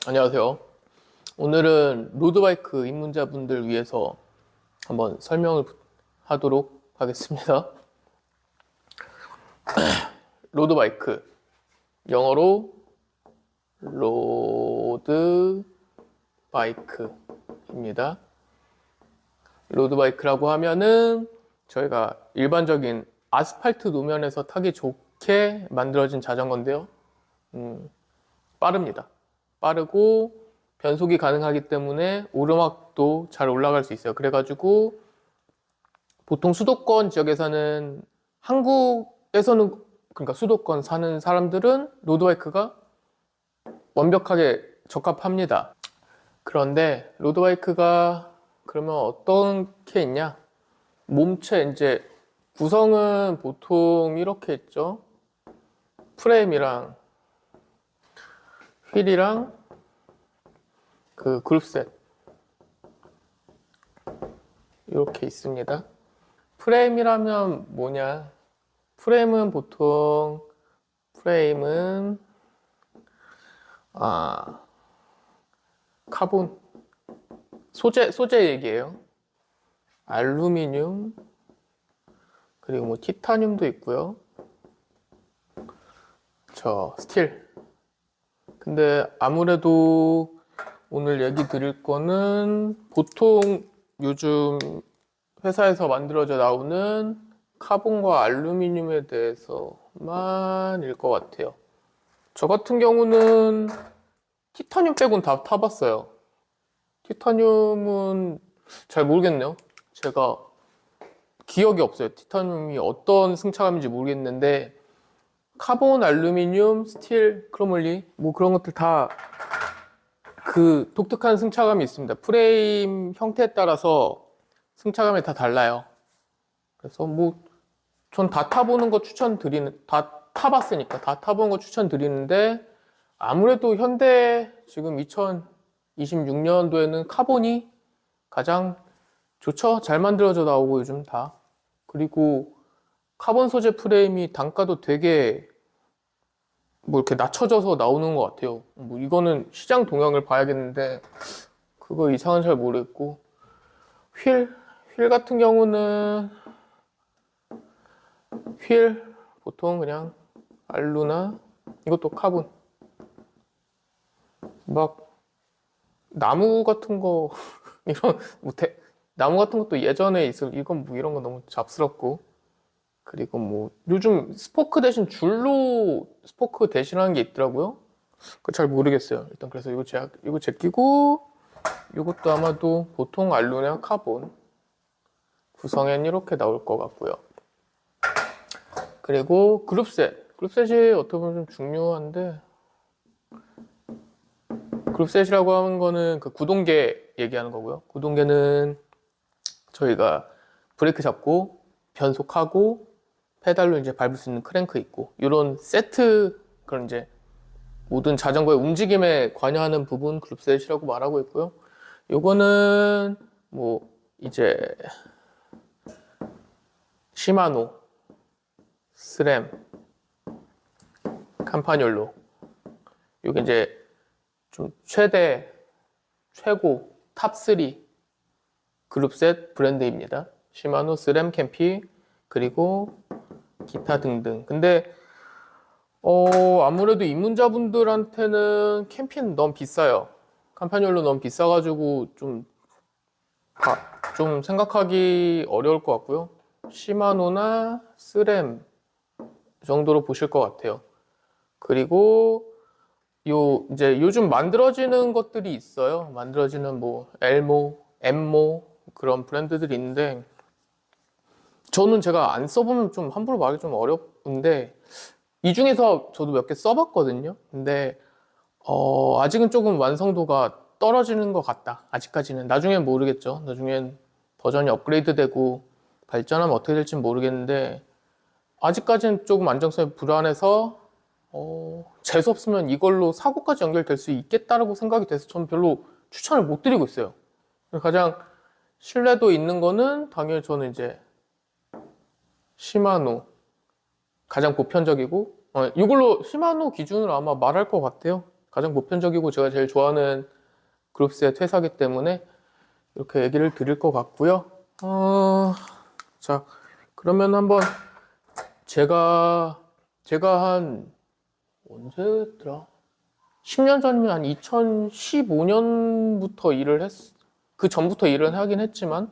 안녕하세요. 오늘은 로드바이크 입문자분들 위해서 한번 설명을 하도록 하겠습니다. 로드바이크, 영어로 로드바이크입니다. 로드바이크라고 하면은 저희가 일반적인 아스팔트路面에서 타기 좋게 만들어진 자전거인데요. 빠릅니다. 빠르고 변속이 가능하기 때문에 오르막도 잘 올라갈 수 있어요. 그래가지고 보통 수도권 지역에서는 한국에서는 그러니까 수도권 사는 사람들은 로드바이크가 완벽하게 적합합니다. 그런데 로드바이크가 그러면 어떤 게 있냐? 몸체 이제 구성은 보통 이렇게 있죠. 프레임이랑 휠이랑 그 그룹셋 이렇게 있습니다. 프레임이라면 뭐냐? 프레임은 보통 카본 소재 얘기예요. 알루미늄 그리고 뭐 티타늄도 있고요. 스틸. 근데 아무래도 오늘 얘기 드릴 거는 보통 요즘 회사에서 만들어져 나오는 카본과 알루미늄에 대해서만일 것 같아요. 저 같은 경우는 티타늄 빼곤 다 타봤어요. 티타늄은 잘 모르겠네요. 제가 기억이 없어요. 티타늄이 어떤 승차감인지 모르겠는데 카본, 알루미늄, 스틸, 크로멀리 뭐 그런 것들 다 그 독특한 승차감이 있습니다. 프레임 형태에 따라서 승차감이 다 달라요. 그래서 뭐 전 다 타보는 거 다 타봤으니까 다 타본 거 추천드리는데 아무래도 현대 지금 2026년도에는 카본이 가장 좋죠. 잘 만들어져 나오고 요즘 다. 그리고 카본 소재 프레임이 단가도 되게 뭐 이렇게 낮춰져서 나오는 것 같아요. 뭐 이거는 시장 동향을 봐야겠는데 그거 이상은 잘 모르겠고 휠 같은 경우는 휠 보통 그냥 알루나 이것도 카본 막 나무 같은 거 이런 뭐 나무 같은 것도 예전에 있을 이건 뭐 이런 거 너무 잡스럽고 그리고 뭐 요즘 스포크 대신 줄로 스포크 대신하는 게 있더라고요. 그 잘 모르겠어요. 일단 그래서 이거 제끼고 이것도 아마도 보통 알루미늄 카본 구성엔 이렇게 나올 것 같고요. 그리고 그룹셋이 어떻게 보면 좀 중요한데 그룹셋이라고 하는 거는 그 구동계 얘기하는 거고요. 구동계는 저희가 브레이크 잡고 변속하고 페달로 이제 밟을 수 있는 크랭크 있고 이런 세트 그런 이제 모든 자전거의 움직임에 관여하는 부분 그룹셋이라고 말하고 있고요. 요거는 뭐 이제 시마노, 스램, 캄파뇰로 요게 이제 좀 최고 탑3 그룹셋 브랜드입니다. 시마노, 스램, 캠피 그리고 기타 등등. 근데 아무래도 입문자분들한테는 캠핑 너무 비싸요. 캄파뇰로 너무 비싸가지고 좀 생각하기 어려울 것 같고요. 시마노나 스램 정도로 보실 것 같아요. 그리고 이제 요즘 만들어지는 것들이 있어요. 만들어지는 뭐 엘모, 엠모 그런 브랜드들이 있는데 저는 제가 안 써보면 좀 함부로 말하기 좀 어렵은데 이 중에서 저도 몇 개 써봤거든요. 근데 아직은 조금 완성도가 떨어지는 것 같다. 아직까지는. 나중엔 모르겠죠. 나중엔 버전이 업그레이드 되고 발전하면 어떻게 될지 모르겠는데 아직까지는 조금 안정성이 불안해서 재수 없으면 이걸로 사고까지 연결될 수 있겠다라고 생각이 돼서 저는 별로 추천을 못 드리고 있어요. 가장 신뢰도 있는 거는 당연히 저는 이제 시마노 가장 보편적이고 이걸로 시마노 기준으로 아마 말할 것 같아요. 가장 보편적이고 제가 제일 좋아하는 그룹셋 회사기 때문에 이렇게 얘기를 드릴 것 같고요. 자, 그러면 한번 제가 한 언제더라? 10년 전이면 한 2015년부터 일을 그 전부터 일을 하긴 했지만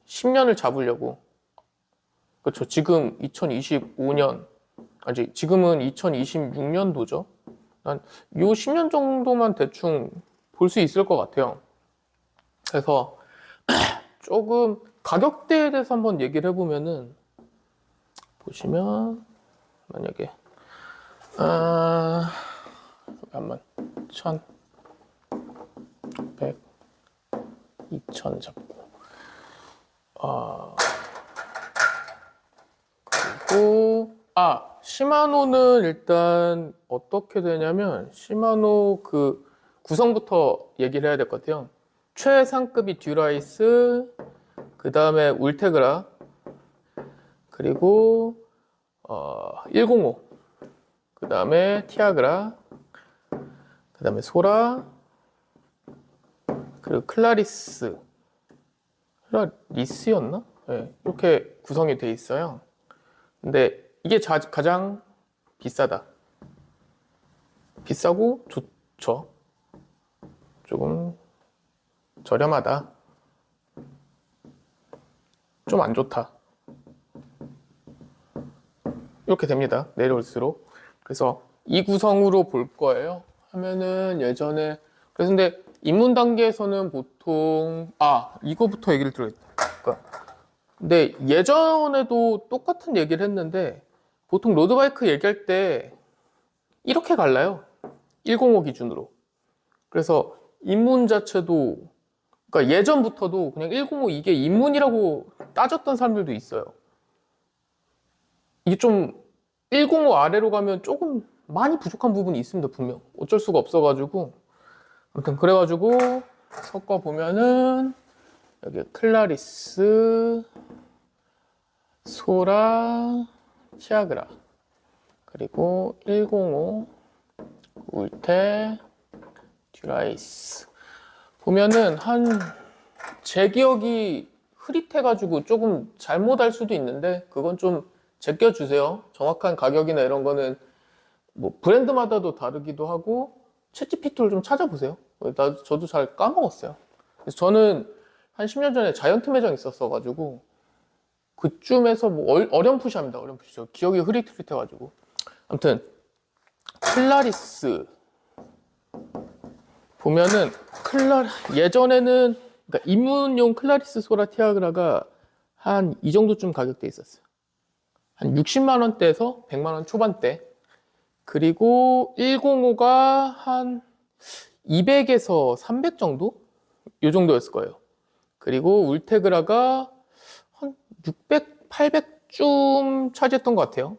10년을 잡으려고. 그렇죠. 지금 2025년, 아직 지금은 2026년도죠. 한 요 10년 정도만 대충 볼 수 있을 것 같아요. 그래서 조금 가격대에 대해서 한번 얘기를 해보면은, 보시면 만약에 잠깐만 1,100, 2,000 잡고 그리고 시마노는 일단 어떻게 되냐면 시마노 그 구성부터 얘기를 해야 될 것 같아요. 최상급이 듀라이스, 그 다음에 울테그라, 그리고 105, 그 다음에 티아그라, 그 다음에 소라, 그리고 클라리스였나? 네, 이렇게 구성이 돼 있어요. 근데 이게 가장 비싸다. 비싸고 좋죠. 조금 저렴하다. 좀 안 좋다. 이렇게 됩니다. 내려올수록. 그래서 이 구성으로 볼 거예요. 하면은 예전에 그래서 근데 입문 단계에서는 보통 이거부터 얘기를 들어야겠다. 근데 예전에도 똑같은 얘기를 했는데 보통 로드바이크 얘기할 때 이렇게 갈라요. 105 기준으로. 그래서 입문 자체도 그러니까 예전부터도 그냥 105 이게 입문이라고 따졌던 사람들도 있어요. 이게 좀 105 아래로 가면 조금 많이 부족한 부분이 있습니다. 분명 어쩔 수가 없어가지고 아무튼 그래가지고 섞어 보면은 여기 클라리스, 소라, 티아그라, 그리고 105, 울테, 듀라이스 보면은 제 기억이 흐릿해가지고 조금 잘못할 수도 있는데 그건 좀 제껴주세요. 정확한 가격이나 이런 거는 뭐 브랜드마다도 다르기도 하고 챗GPT를 좀 찾아보세요. 저도 잘 까먹었어요. 그래서 저는 한 10년 전에 자이언트 매장 있었어가지고 그쯤에서 뭐 어렴풋이합니다. 어렴풋이. 저 기억이 흐릿흐릿해가지고 아무튼 클라리스 보면은 예전에는 그러니까 입문용 클라리스 소라 티아그라가 한 이 정도쯤 가격대 있었어요. 한 60만 원대에서 100만 원 초반대. 그리고 105가 한 200에서 300 정도? 이 정도였을 거예요. 그리고 울테그라가 한 600, 800쯤 차지했던 것 같아요.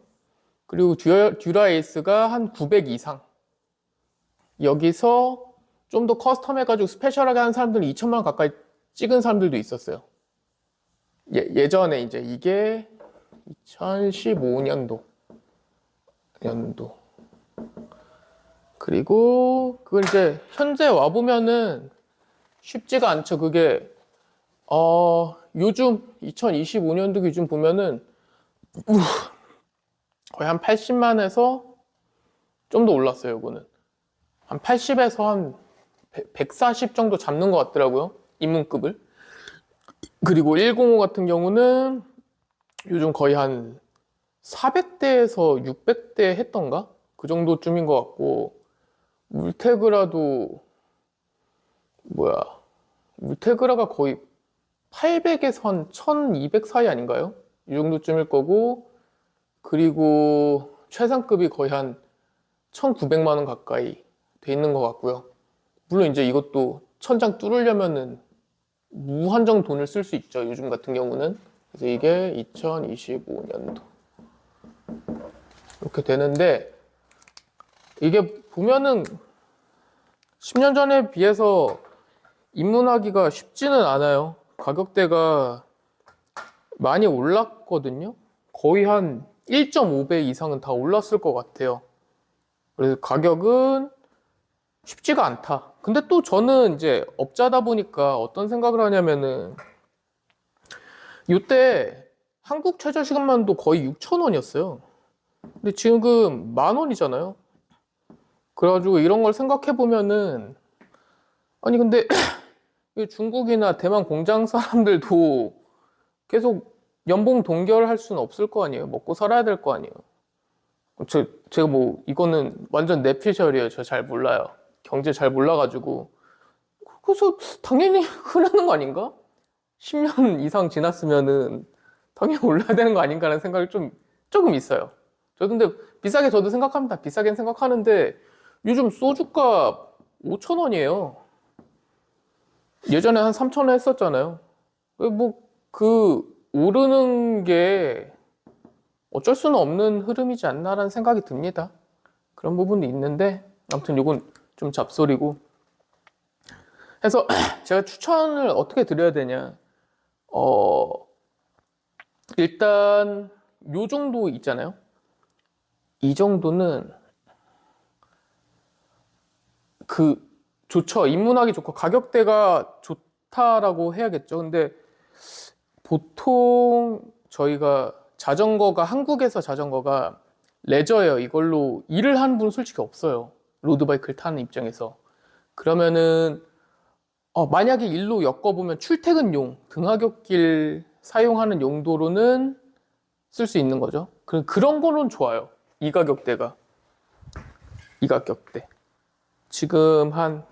그리고 듀라에이스가 한 900 이상. 여기서 좀 더 커스텀해가지고 스페셜하게 하는 사람들은 2천만 원 가까이 찍은 사람들도 있었어요. 예전에 이제 이게 2015년도. 그리고 그걸 이제 현재 와보면은 쉽지가 않죠. 그게 요즘 2025년도 기준 보면은 거의 한 80만에서 좀 더 올랐어요. 이거는 한 80에서 한 140 정도 잡는 것 같더라고요. 입문급을. 그리고 105 같은 경우는 요즘 거의 한 400대에서 600대 했던가? 그 정도쯤인 것 같고 울테그라도 울테그라가 거의 800에서 한 1200 사이 아닌가요? 이 정도쯤일 거고 그리고 최상급이 거의 한 1900만 원 가까이 돼 있는 것 같고요. 물론 이제 이것도 천장 뚫으려면은 무한정 돈을 쓸 수 있죠. 요즘 같은 경우는. 그래서 이게 2025년도 이렇게 되는데 이게 보면은 10년 전에 비해서 입문하기가 쉽지는 않아요. 가격대가 많이 올랐거든요. 거의 한 1.5배 이상은 다 올랐을 것 같아요. 그래서 가격은 쉽지가 않다. 근데 또 저는 이제 업자다 보니까 어떤 생각을 하냐면은 이때 한국 최저시급만도 거의 6,000원이었어요. 근데 지금 10,000원이잖아요. 그래가지고 이런 걸 생각해 보면은 아니 근데 중국이나 대만 공장 사람들도 계속 연봉 동결할 수는 없을 거 아니에요. 먹고 살아야 될 거 아니에요. 제가 뭐 이거는 완전 내피셜이에요. 저 잘 몰라요. 경제 잘 몰라가지고 그래서 당연히 흐르는 거 아닌가? 10년 이상 지났으면은 당연히 올라야 되는 거 아닌가라는 생각이 조금 있어요. 저 근데 비싸게 저도 생각합니다. 비싸게 생각하는데 요즘 소주값 5,000원이에요. 예전에 한 3,000원 했었잖아요. 뭐 그 오르는 게 어쩔 수는 없는 흐름이지 않나라는 생각이 듭니다. 그런 부분이 있는데 아무튼 이건 좀 잡소리고 해서 제가 추천을 어떻게 드려야 되냐. 일단 요 정도 있잖아요. 이 정도는 좋죠. 입문하기 좋고 가격대가 좋다라고 해야겠죠. 근데 보통 저희가 한국에서 자전거가 레저예요. 이걸로 일을 하는 분은 솔직히 없어요. 로드바이크를 타는 입장에서. 그러면은 만약에 일로 엮어보면 출퇴근용, 등하굣길 사용하는 용도로는 쓸 수 있는 거죠. 그런 거는 좋아요. 이 가격대. 지금 한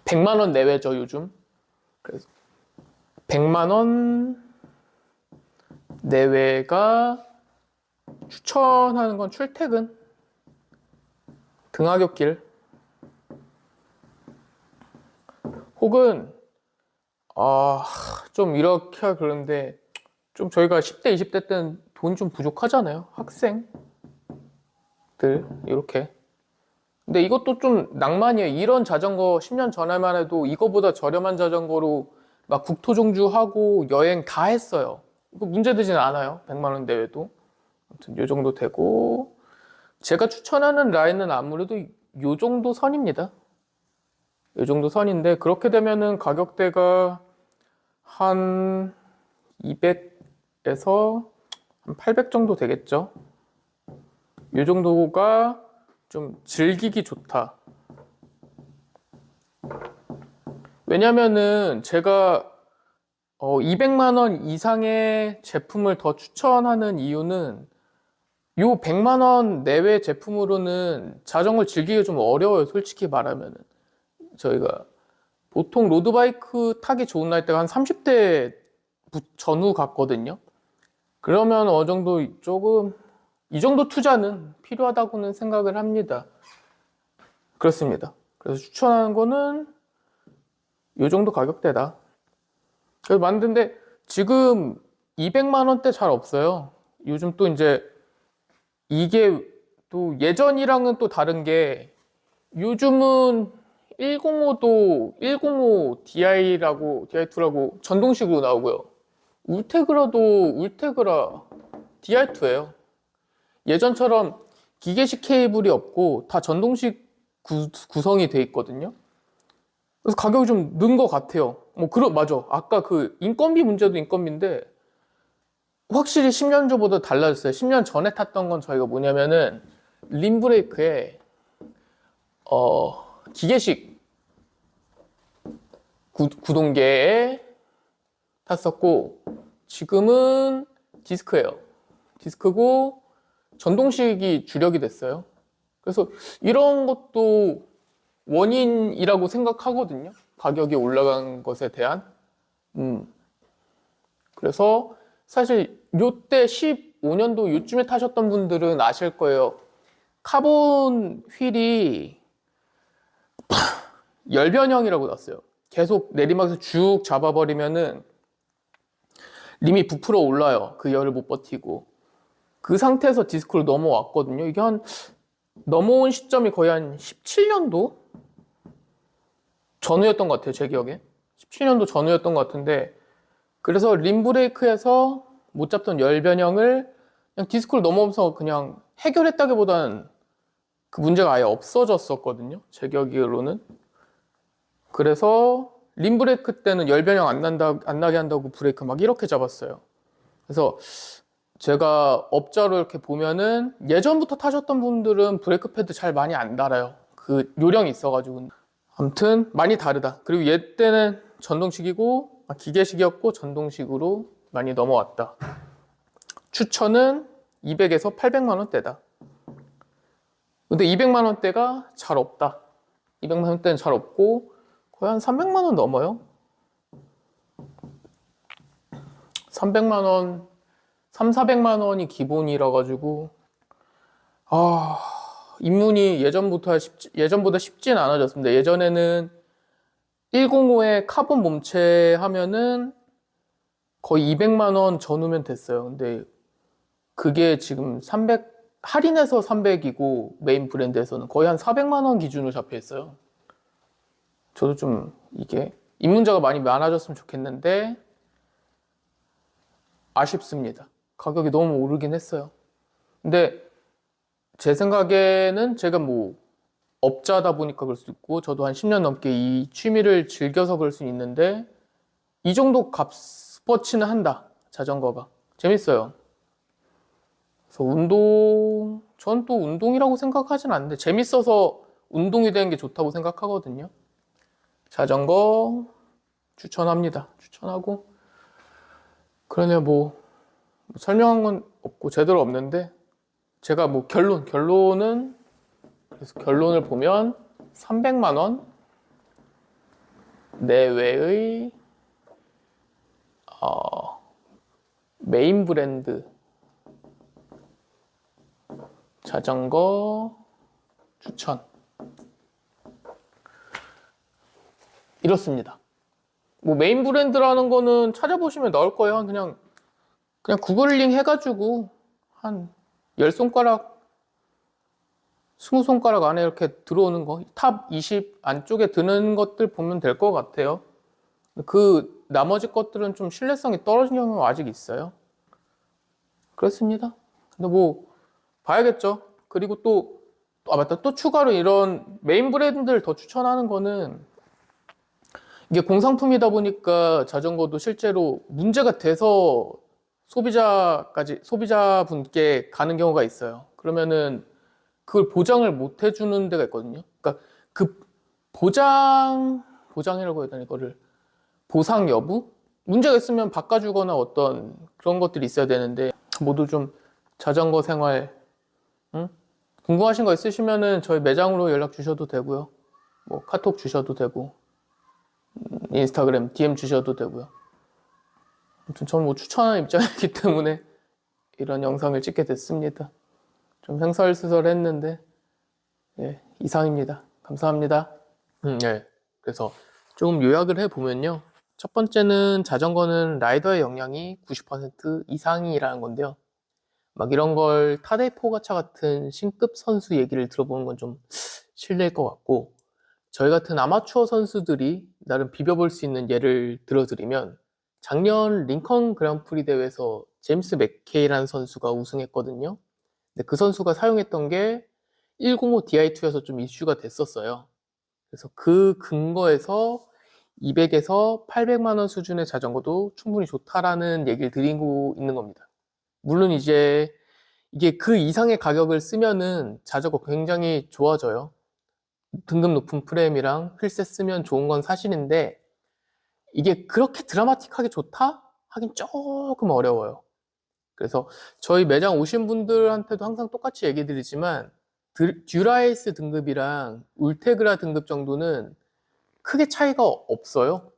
100만 원 내외죠, 요즘. 그래서 100만 원 내외가 추천하는 건 출퇴근, 등하굣길, 혹은 좀 이렇게 그런데 좀 저희가 10대, 20대 때는 돈이 좀 부족하잖아요. 학생들 이렇게. 근데 이것도 좀 낭만이에요. 이런 자전거 10년 전에만 해도 이거보다 저렴한 자전거로 막 국토종주하고 여행 다 했어요. 이거 문제되지는 않아요. 100만 원 내외도. 아무튼 요 정도 되고 제가 추천하는 라인은 아무래도 요 정도 선입니다. 요 정도 선인데 그렇게 되면은 가격대가 한 200에서 한 800 정도 되겠죠. 요 정도가 좀 즐기기 좋다. 왜냐면은 제가 200만 원 이상의 제품을 더 추천하는 이유는 요 100만 원 내외 제품으로는 자전거를 즐기기가 좀 어려워요. 솔직히 말하면은. 저희가 보통 로드바이크 타기 좋은 나이대가 한 30대 전후 같거든요. 그러면 어느 정도 이 정도 투자는 필요하다고는 생각을 합니다. 그렇습니다. 그래서 추천하는 거는 이 정도 가격대다. 그래서 만드는데 지금 200만 원대 잘 없어요. 요즘 또 이제 이게 또 예전이랑은 또 다른 게 요즘은 105 DI2라고 전동식으로 나오고요. 울테그라 DI2예요. 예전처럼 기계식 케이블이 없고 다 전동식 구성이 돼 있거든요. 그래서 가격이 좀 는 것 같아요. 맞아. 아까 그 인건비 문제도 인건비인데 확실히 10년 전보다 달라졌어요. 10년 전에 탔던 건 저희가 뭐냐면은 림브레이크에 기계식 구동계에 탔었고 지금은 디스크예요. 디스크고 전동식이 주력이 됐어요. 그래서 이런 것도 원인이라고 생각하거든요. 가격이 올라간 것에 대한. 그래서 사실 요때 15년도 요쯤에 타셨던 분들은 아실 거예요. 카본 휠이 열변형이라고 났어요. 계속 내리막에서 쭉 잡아버리면은 림이 부풀어 올라요. 그 열을 못 버티고. 그 상태에서 디스크로 넘어왔거든요. 이게 넘어온 시점이 거의 한 17년도 전후였던 것 같아요. 제 기억에. 17년도 전후였던 것 같은데 그래서 림브레이크에서 못 잡던 열변형을 그냥 디스크를 넘어오면서 그냥 해결했다기보다는 그 문제가 아예 없어졌었거든요. 제 기억으로는. 그래서 림브레이크 때는 열 변형 안 나게 한다고 브레이크 막 이렇게 잡았어요. 그래서 제가 업자로 이렇게 보면은 예전부터 타셨던 분들은 브레이크 패드 잘 많이 안 달아요. 그 요령이 있어가지고. 아무튼 많이 다르다. 그리고 얘 때는 전동식이고 기계식이었고 전동식으로 많이 넘어왔다. 추천은 200에서 800만 원대다. 근데 200만 원대가 잘 없다. 200만 원대는 잘 없고 거의 한 300만 원 넘어요. 300만 원, 3, 400만 원이 기본이라 가지고 입문이 예전보다 쉽진 않아졌습니다. 예전에는 105에 카본 몸체 하면은 거의 200만 원 전후면 됐어요. 근데 그게 지금 300 할인해서 300이고 메인 브랜드에서는 거의 한 400만 원 기준으로 잡혀 있어요. 저도 좀 이게 입문자가 많이 많아졌으면 좋겠는데 아쉽습니다. 가격이 너무 오르긴 했어요. 근데 제 생각에는 제가 뭐 업자다 보니까 그럴 수도 있고 저도 한 10년 넘게 이 취미를 즐겨서 그럴 수 있는데 이 정도 값어치는 한다. 자전거가 재밌어요. 그래서 전 또 운동이라고 생각하진 않는데 재밌어서 운동이 되는 게 좋다고 생각하거든요. 자전거 추천합니다. 추천하고 그러냐 뭐 설명한 건 없고 제대로 없는데 제가 뭐 결론은 그래서 결론을 보면 300만 원 내외의 메인 브랜드 자전거 추천 이렇습니다. 뭐 메인 브랜드라는 거는 찾아보시면 나올 거예요. 그냥 구글링 해가지고 한 10손가락 20손가락 안에 이렇게 들어오는 거 탑 20 안쪽에 드는 것들 보면 될 것 같아요. 그 나머지 것들은 좀 신뢰성이 떨어진 경우가 아직 있어요. 그렇습니다. 근데 뭐 봐야겠죠. 그리고 또 맞다. 또 추가로 이런 메인 브랜드를 더 추천하는 거는 이게 공상품이다 보니까 자전거도 실제로 문제가 돼서 소비자분께 가는 경우가 있어요. 그러면은 그걸 보장을 못 해주는 데가 있거든요. 그러니까 그 보장이라고 해야 되나 이거를 보상 여부? 문제가 있으면 바꿔주거나 어떤 그런 것들이 있어야 되는데 모두 좀 자전거 생활 궁금하신 거 있으시면은 저희 매장으로 연락 주셔도 되고요. 뭐 카톡 주셔도 되고 인스타그램 DM 주셔도 되고요. 아무튼 저는 뭐 추천하는 입장이기 때문에 이런 영상을 찍게 됐습니다. 좀 횡설수설했는데 예, 이상입니다. 감사합니다. 예. 그래서 조금 요약을 해보면요. 첫 번째는 자전거는 라이더의 역량이 90% 이상이라는 건데요. 막 이런 걸 타데이 포가차 같은 신급 선수 얘기를 들어보는 건 좀 실례일 것 같고 저희 같은 아마추어 선수들이 나름 비벼볼 수 있는 예를 들어드리면 작년 링컨 그랑프리 대회에서 제임스 맥케이라는 선수가 우승했거든요. 근데 그 선수가 사용했던 게 105 Di2여서 좀 이슈가 됐었어요. 그래서 그 근거에서 200에서 800만 원 수준의 자전거도 충분히 좋다라는 얘기를 드리고 있는 겁니다. 물론 이제 이게 그 이상의 가격을 쓰면은 자전거 굉장히 좋아져요. 등급 높은 프레임이랑 휠셋 쓰면 좋은 건 사실인데 이게 그렇게 드라마틱하게 좋다? 하긴 조금 어려워요. 그래서 저희 매장 오신 분들한테도 항상 똑같이 얘기 드리지만 듀라에이스 등급이랑 울테그라 등급 정도는 크게 차이가 없어요.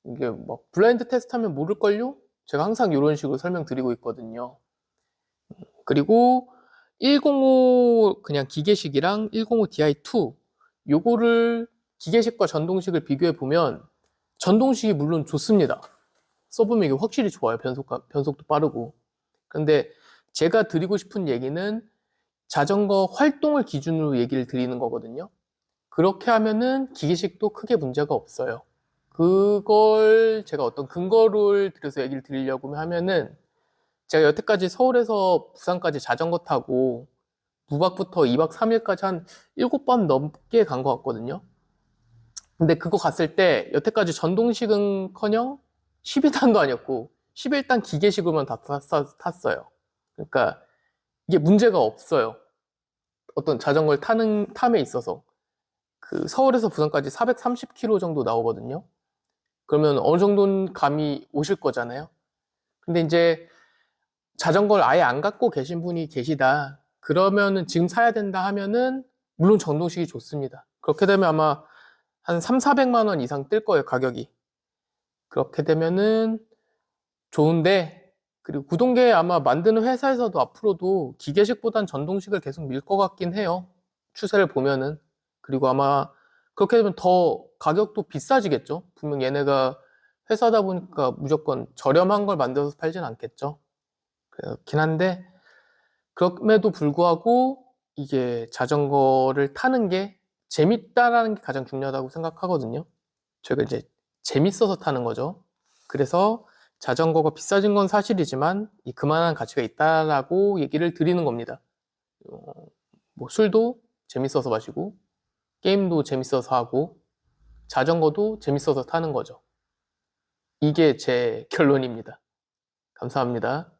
이게 막 블라인드 테스트 하면 모를걸요? 제가 항상 이런 식으로 설명드리고 있거든요. 그리고 105 그냥 기계식이랑 105 Di2 요거를 기계식과 전동식을 비교해 보면 전동식이 물론 좋습니다. 써보면 이게 확실히 좋아요. 변속도 빠르고. 근데 제가 드리고 싶은 얘기는 자전거 활동을 기준으로 얘기를 드리는 거거든요. 그렇게 하면은 기계식도 크게 문제가 없어요. 그걸 제가 어떤 근거를 들여서 얘기를 드리려고 하면은 제가 여태까지 서울에서 부산까지 자전거 타고 무박부터 2박 3일까지 한 7번 넘게 간 것 같거든요. 근데 그거 갔을 때 여태까지 전동식은커녕 12단도 아니었고 11단 기계식으로만 다 탔어요. 그러니까 이게 문제가 없어요. 어떤 자전거를 탐에 있어서. 그 서울에서 부산까지 430km 정도 나오거든요. 그러면 어느 정도는 감이 오실 거잖아요. 근데 이제 자전거를 아예 안 갖고 계신 분이 계시다. 그러면은 지금 사야 된다 하면은 물론 전동식이 좋습니다. 그렇게 되면 아마 한 3, 400만 원 이상 뜰 거예요, 가격이. 그렇게 되면은 좋은데, 그리고 구동계 아마 만드는 회사에서도 앞으로도 기계식보단 전동식을 계속 밀 것 같긴 해요. 추세를 보면은. 그리고 아마 그렇게 되면 더 가격도 비싸지겠죠. 분명 얘네가 회사다 보니까 무조건 저렴한 걸 만들어서 팔진 않겠죠. 그렇긴 한데, 그럼에도 불구하고 이게 자전거를 타는 게 재밌다라는 게 가장 중요하다고 생각하거든요. 저희가 이제 재밌어서 타는 거죠. 그래서 자전거가 비싸진 건 사실이지만 그만한 가치가 있다라고 얘기를 드리는 겁니다. 어, 뭐 술도 재밌어서 마시고 게임도 재밌어서 하고 자전거도 재밌어서 타는 거죠. 이게 제 결론입니다. 감사합니다.